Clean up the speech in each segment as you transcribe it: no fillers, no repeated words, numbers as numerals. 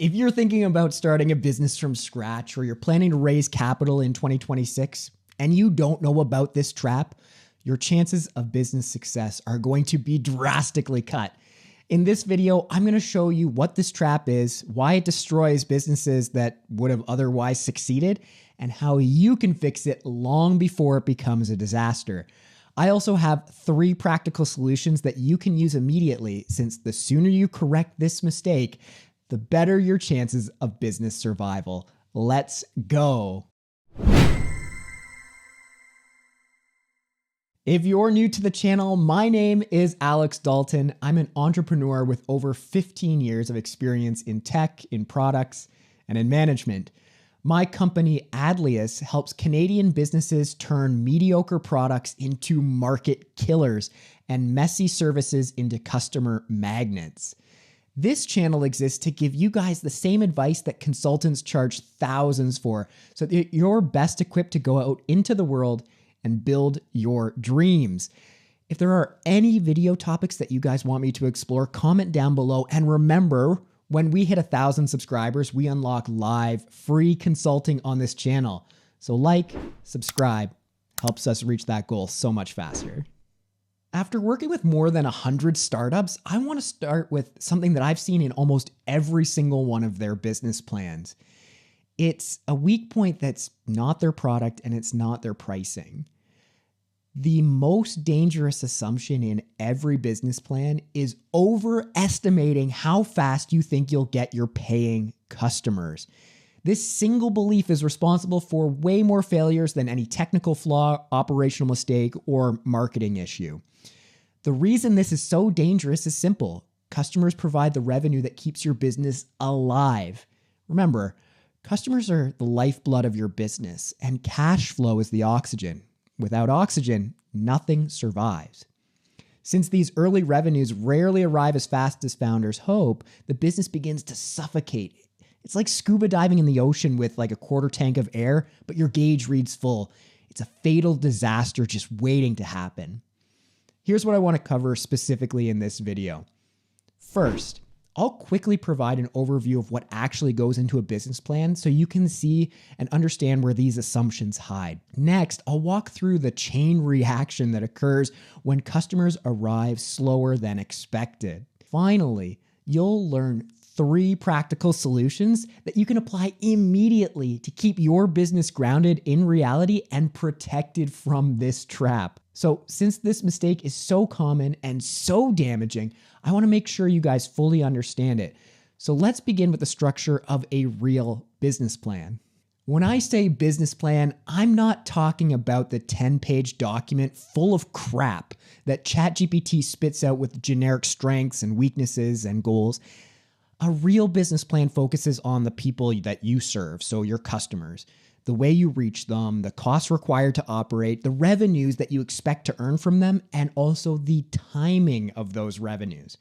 If you're thinking about starting a business from scratch or you're planning to raise capital in 2026 and you don't know about this trap, your chances of business success are going to be drastically cut. In this video, I'm going to show you what this trap is, why it destroys businesses that would have otherwise succeeded, and how you can fix it long before it becomes a disaster. I also have 3 practical solutions that you can use immediately, since the sooner you correct this mistake, the better your chances of business survival. Let's go. If you're new to the channel, my name is Alex Dalton. I'm an entrepreneur with over 15 years of experience in tech, in products, and in management. My company, Adlius, helps Canadian businesses turn mediocre products into market killers and messy services into customer magnets. This channel exists to give you guys the same advice that consultants charge thousands for, so that you're best equipped to go out into the world and build your dreams. If there are any video topics that you guys want me to explore, comment down below. And remember, when we hit 1,000 subscribers, we unlock live free consulting on this channel. So like, subscribe, helps us reach that goal so much faster. After working with more than 100 startups, I want to start with something that I've seen in almost every single one of their business plans. It's a weak point that's not their product and it's not their pricing. The most dangerous assumption in every business plan is overestimating how fast you think you'll get your paying customers. This single belief is responsible for way more failures than any technical flaw, operational mistake, or marketing issue. The reason this is so dangerous is simple. Customers provide the revenue that keeps your business alive. Remember, customers are the lifeblood of your business, and cash flow is the oxygen. Without oxygen, nothing survives. Since these early revenues rarely arrive as fast as founders hope, the business begins to suffocate. It's like scuba diving in the ocean with like a quarter tank of air, but your gauge reads full. It's a fatal disaster just waiting to happen. Here's what I want to cover specifically in this video. First, I'll quickly provide an overview of what actually goes into a business plan so you can see and understand where these assumptions hide. Next, I'll walk through the chain reaction that occurs when customers arrive slower than expected. Finally, you'll learn 3 practical solutions that you can apply immediately to keep your business grounded in reality and protected from this trap. So since this mistake is so common and so damaging, I want to make sure you guys fully understand it. So let's begin with the structure of a real business plan. When I say business plan, I'm not talking about the 10-page document full of crap that ChatGPT spits out with generic strengths and weaknesses and goals. A real business plan focuses on the people that you serve, so your customers, the way you reach them, the costs required to operate, the revenues that you expect to earn from them, and also the timing of those revenues.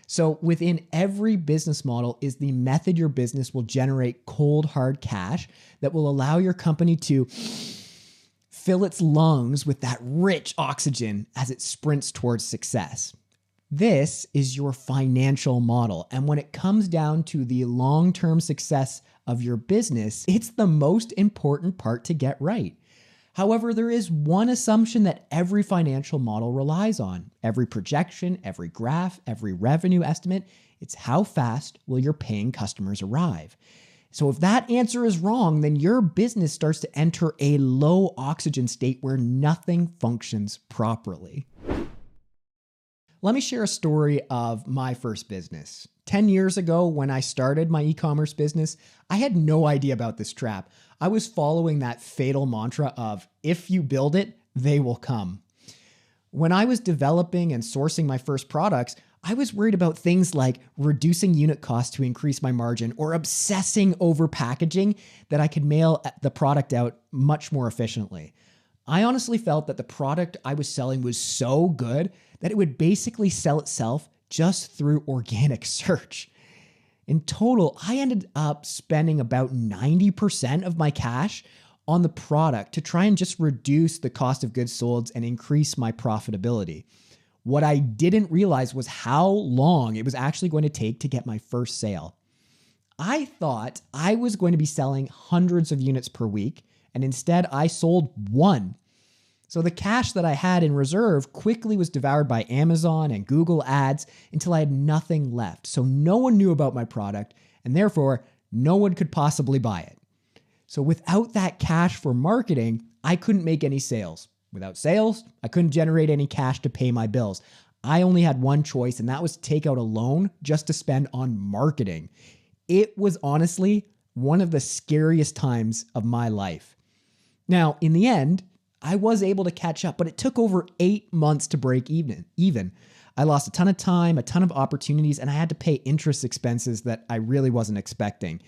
So within every business model is the method your business will generate cold, hard cash that will allow your company to fill its lungs with that rich oxygen as it sprints towards success. This is your financial model. And when it comes down to the long-term success of your business, it's the most important part to get right. However, there is one assumption that every financial model relies on. Every projection, every graph, every revenue estimate, it's how fast will your paying customers arrive. So if that answer is wrong, then your business starts to enter a low oxygen state where nothing functions properly. Let me share a story of my first business. 10 years ago, when I started my e-commerce business, I had no idea about this trap. I was following that fatal mantra of, if you build it, they will come. When I was developing and sourcing my first products, I was worried about things like reducing unit costs to increase my margin or obsessing over packaging that I could mail the product out much more efficiently. I honestly felt that the product I was selling was so good that it would basically sell itself just through organic search. In total, I ended up spending about 90% of my cash on the product to try and just reduce the cost of goods sold and increase my profitability. What I didn't realize was how long it was actually going to take to get my first sale. I thought I was going to be selling hundreds of units per week, and instead I sold one. So the cash that I had in reserve quickly was devoured by Amazon and Google ads until I had nothing left. So no one knew about my product, and therefore no one could possibly buy it. So without that cash for marketing, I couldn't make any sales. Without sales, I couldn't generate any cash to pay my bills. I only had one choice, and that was to take out a loan just to spend on marketing. It was honestly one of the scariest times of my life. Now, in the end, I was able to catch up, but it took over 8 months to break even. I lost a ton of time, a ton of opportunities, and I had to pay interest expenses that I really wasn't expecting.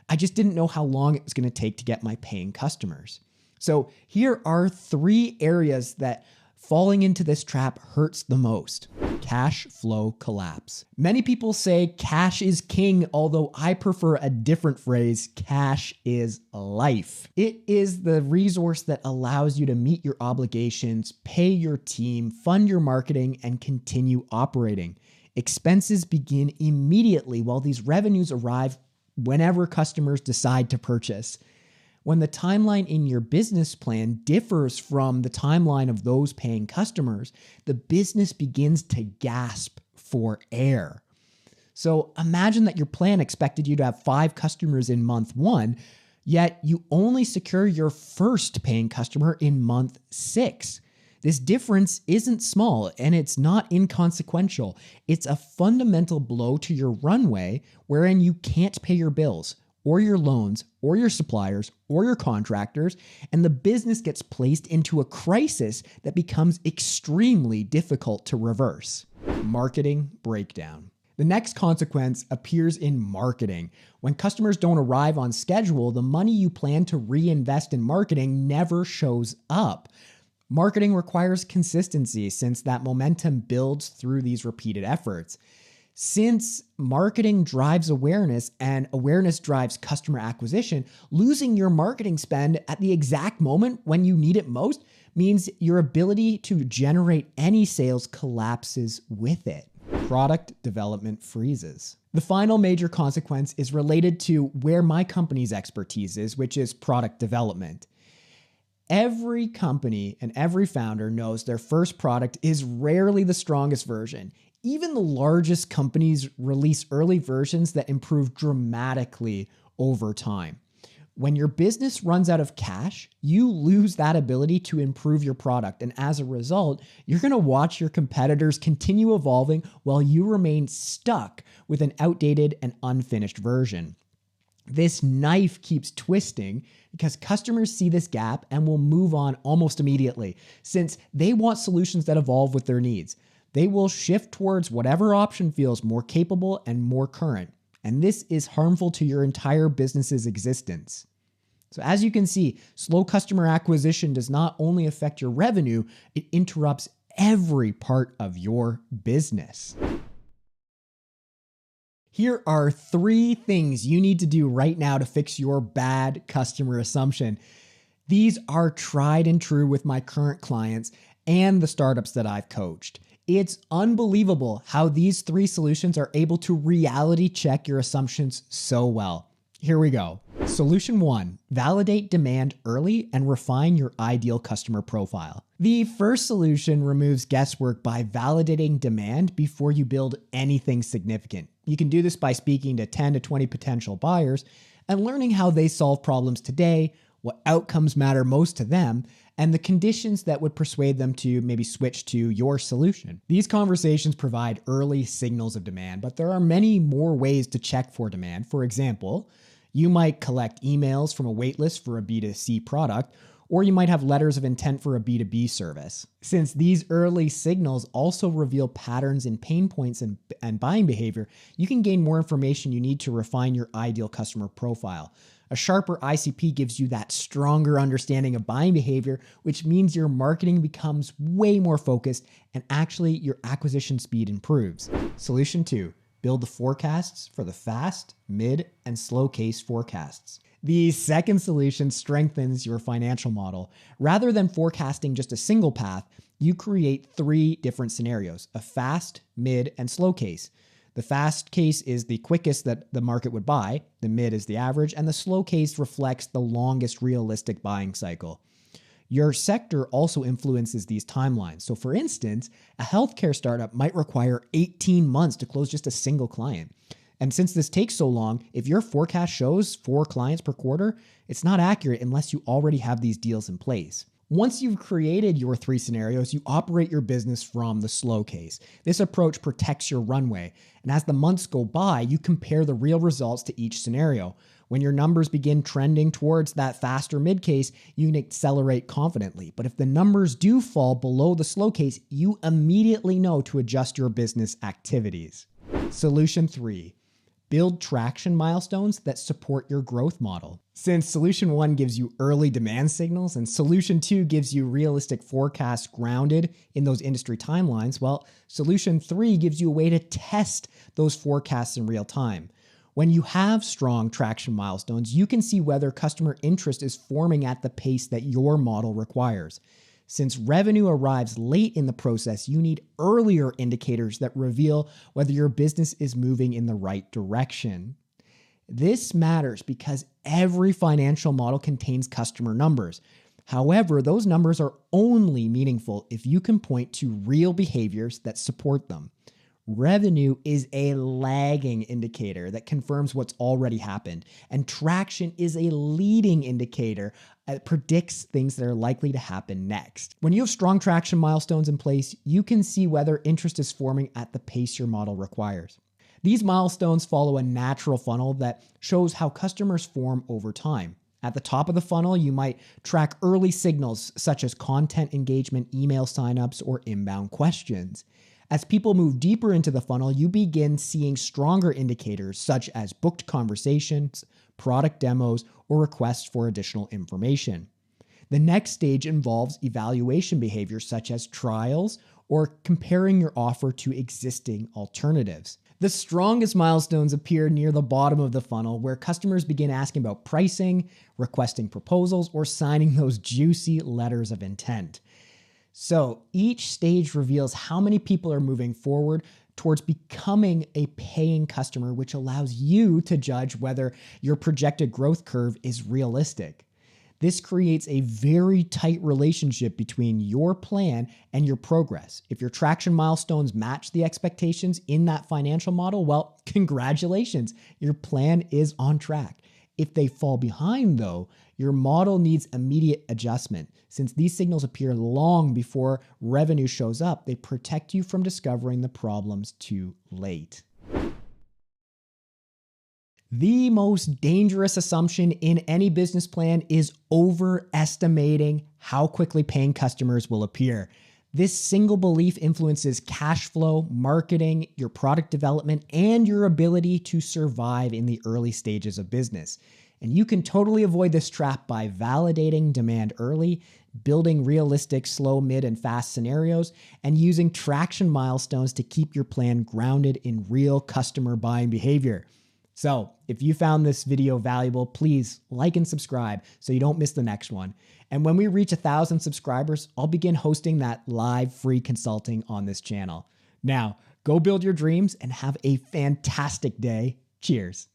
I just didn't know how long it was going to take to get my paying customers. So here are 3 areas that falling into this trap hurts the most. Cash flow collapse. Many people say cash is king, although I prefer a different phrase, cash is life. It is the resource that allows you to meet your obligations, pay your team, fund your marketing, and continue operating. Expenses begin immediately while these revenues arrive whenever customers decide to purchase. When the timeline in your business plan differs from the timeline of those paying customers, the business begins to gasp for air. So imagine that your plan expected you to have 5 customers in month 1, yet you only secure your first paying customer in month 6. This difference isn't small, and it's not inconsequential. It's a fundamental blow to your runway wherein you can't pay your bills, or your loans, or your suppliers, or your contractors, and the business gets placed into a crisis that becomes extremely difficult to reverse. Marketing breakdown. The next consequence appears in marketing. When customers don't arrive on schedule, the money you plan to reinvest in marketing never shows up. Marketing requires consistency since that momentum builds through these repeated efforts. Since marketing drives awareness and awareness drives customer acquisition, losing your marketing spend at the exact moment when you need it most means your ability to generate any sales collapses with it. Product development freezes. The final major consequence is related to where my company's expertise is, which is product development. Every company and every founder knows their first product is rarely the strongest version. Even the largest companies release early versions that improve dramatically over time. When your business runs out of cash, you lose that ability to improve your product. And as a result, you're going to watch your competitors continue evolving while you remain stuck with an outdated and unfinished version. This knife keeps twisting because customers see this gap and will move on almost immediately since they want solutions that evolve with their needs. They will shift towards whatever option feels more capable and more current. And this is harmful to your entire business's existence. So as you can see, slow customer acquisition does not only affect your revenue, it interrupts every part of your business. Here are 3 things you need to do right now to fix your bad customer assumption. These are tried and true with my current clients and the startups that I've coached. It's unbelievable how these 3 solutions are able to reality check your assumptions so well. Here we go. Solution 1, validate demand early and refine your ideal customer profile. The first solution removes guesswork by validating demand before you build anything significant. You can do this by speaking to 10 to 20 potential buyers and learning how they solve problems today, what outcomes matter most to them, and the conditions that would persuade them to maybe switch to your solution. These conversations provide early signals of demand, but there are many more ways to check for demand. For example, you might collect emails from a waitlist for a B2C product, or you might have letters of intent for a B2B service. Since these early signals also reveal patterns in pain points and buying behavior, you can gain more information you need to refine your ideal customer profile. A sharper ICP gives you that stronger understanding of buying behavior, which means your marketing becomes way more focused and actually your acquisition speed improves. Solution 2, build the forecasts for the fast, mid, and slow case forecasts. The second solution strengthens your financial model. Rather than forecasting just a single path, you create 3 different scenarios, a fast, mid, and slow case. The fast case is the quickest that the market would buy, the mid is the average, and the slow case reflects the longest realistic buying cycle. Your sector also influences these timelines. So for instance, a healthcare startup might require 18 months to close just a single client. And since this takes so long, if your forecast shows 4 clients per quarter, it's not accurate unless you already have these deals in place. Once you've created your 3 scenarios, you operate your business from the slow case. This approach protects your runway. And as the months go by, you compare the real results to each scenario. When your numbers begin trending towards that faster mid case, you can accelerate confidently. But if the numbers do fall below the slow case, you immediately know to adjust your business activities. Solution 3. Build traction milestones that support your growth model. Since Solution 1 gives you early demand signals and Solution 2 gives you realistic forecasts grounded in those industry timelines, well, Solution 3 gives you a way to test those forecasts in real time. When you have strong traction milestones, you can see whether customer interest is forming at the pace that your model requires. Since revenue arrives late in the process, you need earlier indicators that reveal whether your business is moving in the right direction. This matters because every financial model contains customer numbers. However, those numbers are only meaningful if you can point to real behaviors that support them. Revenue is a lagging indicator that confirms what's already happened, and traction is a leading indicator that predicts things that are likely to happen next. When you have strong traction milestones in place, you can see whether interest is forming at the pace your model requires. These milestones follow a natural funnel that shows how customers form over time. At the top of the funnel, you might track early signals such as content engagement, email signups, or inbound questions. As people move deeper into the funnel, you begin seeing stronger indicators such as booked conversations, product demos, or requests for additional information. The next stage involves evaluation behaviors such as trials or comparing your offer to existing alternatives. The strongest milestones appear near the bottom of the funnel, where customers begin asking about pricing, requesting proposals, or signing those juicy letters of intent. So each stage reveals how many people are moving forward towards becoming a paying customer, which allows you to judge whether your projected growth curve is realistic. This creates a very tight relationship between your plan and your progress. If your traction milestones match the expectations in that financial model, well, congratulations, your plan is on track. If they fall behind though, your model needs immediate adjustment. Since these signals appear long before revenue shows up, they protect you from discovering the problems too late. The most dangerous assumption in any business plan is overestimating how quickly paying customers will appear. This single belief influences cash flow, marketing, your product development, and your ability to survive in the early stages of business. And you can totally avoid this trap by validating demand early, building realistic slow, mid, and fast scenarios, and using traction milestones to keep your plan grounded in real customer buying behavior. So if you found this video valuable, please like and subscribe so you don't miss the next one. And when we reach 1,000 subscribers, I'll begin hosting that live free consulting on this channel. Now, go build your dreams and have a fantastic day. Cheers.